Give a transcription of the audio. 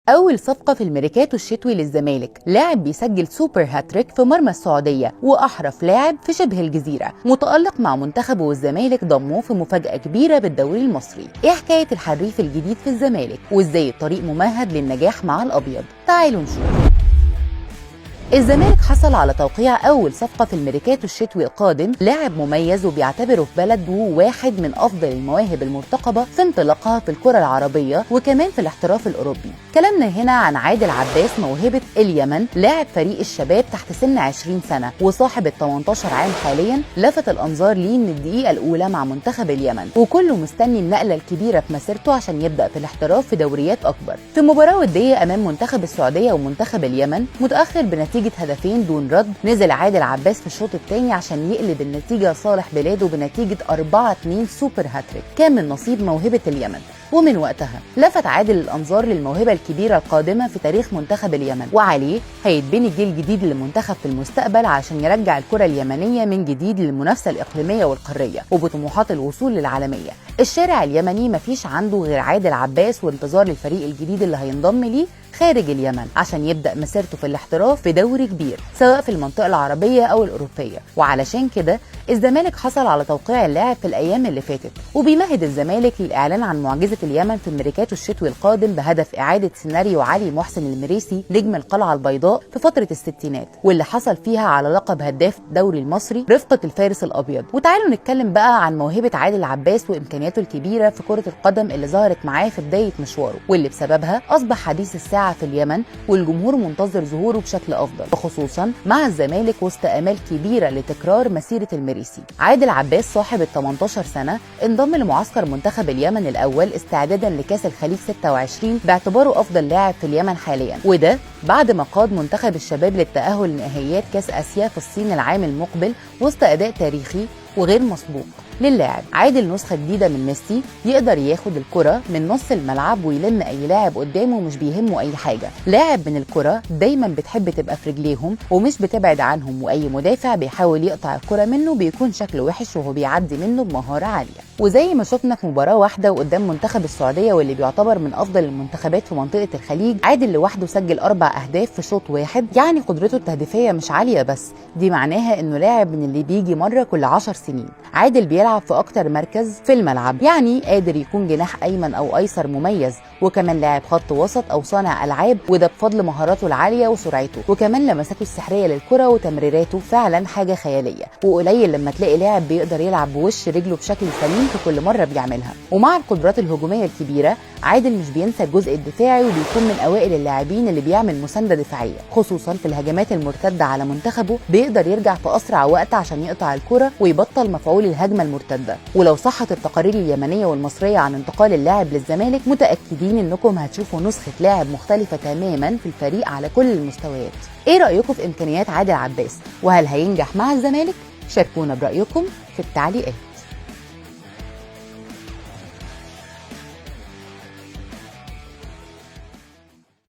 أول صفقة في الميركاتو الشتوي للزمالك، لاعب بيسجل سوبر هاتريك في مرمى السعودية وأحرف لاعب في شبه الجزيرة، متألق مع منتخبه والزمالك ضموه في مفاجأة كبيرة بالدوري المصري. إيه حكاية الحريف الجديد في الزمالك وإزاي الطريق ممهد للنجاح مع الأبيض؟ تعالوا نشوف. الزمالك حصل على توقيع أول صفقة في الميركاتو الشتوي القادم، لاعب مميز وبيعتبره في بلده واحد من أفضل المواهب المرتقبة في انطلاقها في الكرة العربية وكمان في الاحتراف الأوروبي. كلامنا هنا عن عادل عباس موهبة اليمن، لاعب فريق الشباب تحت سن 20 سنة وصاحب ال 18 عام حاليا، لفت الأنظار ليه من الدقيقة الأولى مع منتخب اليمن، وكله مستني النقلة الكبيرة في مسيرته عشان يبدأ في الاحتراف في دوريات أكبر. في مباراة ودية أمام منتخب السعودية ومنتخب اليمن متأخر بنتيجة هدفين دون رد، نزل عادل عباس في الشوط الثاني عشان يقلب النتيجة لصالح بلاده بنتيجة 4-2 سوبر هاتريك، كان من نصيب موهبة اليمن. ومن وقتها لفت عادل الأنظار للموهبة الكبيرة القادمة في تاريخ منتخب اليمن، وعليه هيتبني جيل جديد للمنتخب في المستقبل عشان يرجع الكرة اليمنية من جديد للمنافسة الإقليمية والقارية وبطموحات الوصول للعالمية. الشارع اليمني مفيش عنده غير عادل عباس وانتظار الفريق الجديد اللي هينضم ليه خارج اليمن عشان يبدأ مسيرته في الاحتراف في دوري كبير سواء في المنطقة العربية أو الأوروبية. وعلشان كده الزمالك حصل على توقيع اللاعب في الأيام اللي فاتت، وبيمهد الزمالك للإعلان عن معجزة اليمن في الميركاتو الشتوي القادم بهدف إعادة سيناريو علي محسن المريسي نجم القلعة البيضاء في فترة الستينات، واللي حصل فيها على لقب هداف الدوري المصري رفقة الفارس الأبيض. وتعالوا نتكلم بقى عن موهبة عادل عباس وإمكانياته الكبيرة في كرة القدم اللي ظهرت معاه في بداية مشواره، واللي بسببها أصبح حديث الساعة في اليمن، والجمهور منتظر ظهوره بشكل أفضل، وخصوصا مع الزمالك وسط آمال كبيرة لتكرار مسيرة المريسي. عادل عباس صاحب ال 18 سنة انضم لمعسكر منتخب اليمن الأول استعدادا لكأس الخليج 26 باعتباره أفضل لاعب في اليمن حاليا، وده بعد ما قاد منتخب الشباب للتأهل لنهائيات كأس آسيا في الصين العام المقبل وسط أداء تاريخي وغير مسبوق للاعب. عادل نسخة جديدة من ميسي، يقدر ياخد الكرة من نص الملعب ويلم أي لاعب قدامه مش بيهمه أي حاجة. لاعب من الكرة دايما بتحب تبقى في رجليهم ومش بتبعد عنهم، وأي مدافع بيحاول يقطع الكرة منه بيكون شكله وحش وهو بيعدي منه بمهارة عالية. وزي ما شفنا في مباراة واحدة وقدام منتخب السعودية واللي بيعتبر من أفضل المنتخبات في منطقة الخليج، عادل لوحده سجل 4 أهداف في شوط واحد. يعني قدرته التهديفية مش عالية، بس دي معناها إنه لاعب من اللي بيجي مرة كل 10 سنين. عادل بيلعب في أكتر مركز في الملعب، يعني قادر يكون جناح أيمن أو أيسر مميز، وكمان لاعب خط وسط أو صانع ألعاب، وده بفضل مهاراته العالية وسرعته، وكمان لمساته السحرية للكرة وتمريراته فعلا حاجة خيالية. وقليل لما تلاقي لاعب بيقدر يلعب بوش رجله بشكل سليم في كل مرة بيعملها. ومع القدرات الهجومية الكبيرة، عادل مش بينسى الجزء الدفاعي وبيكون من أوائل اللاعبين اللي بيعمل مساندة دفاعية، خصوصا في الهجمات المرتدة على منتخبه. بيقدر يرجع في أسرع وقت عشان يقطع الكرة ويبطل مفعول الهجمة المرتدة. ولو صحت التقارير اليمنية والمصرية عن انتقال اللاعب للزمالك، متأكدين انكم هتشوفوا نسخة لاعب مختلفة تماما في الفريق على كل المستويات. ايه رأيكم في إمكانيات عادل عباس؟ وهل هينجح مع الزمالك؟ شاركونا برأيكم في التعليقات.